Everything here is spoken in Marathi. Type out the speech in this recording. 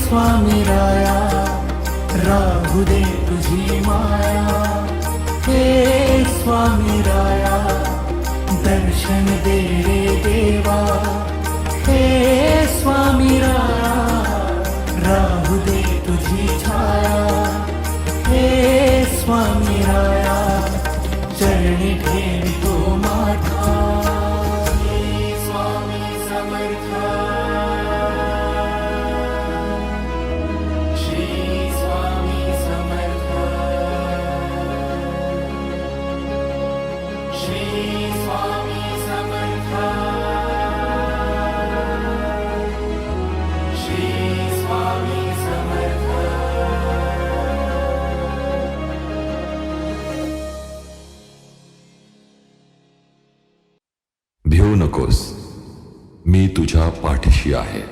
स्वामी राया राहू दे तुझी माया, हे स्वामी राया दर्शन दे रे देवा, हे स्वामी राया राहू दे तुझी छाया, हे स्वामी राया चरणी ठेवितो माथा, हे स्वामी समर्थ, श्री स्वामी समर्थ, श्री स्वामी समर्थ, श्री स्वामी समर्थ. भिवू नकोस, मी तुझ्या पाठीशी आहे.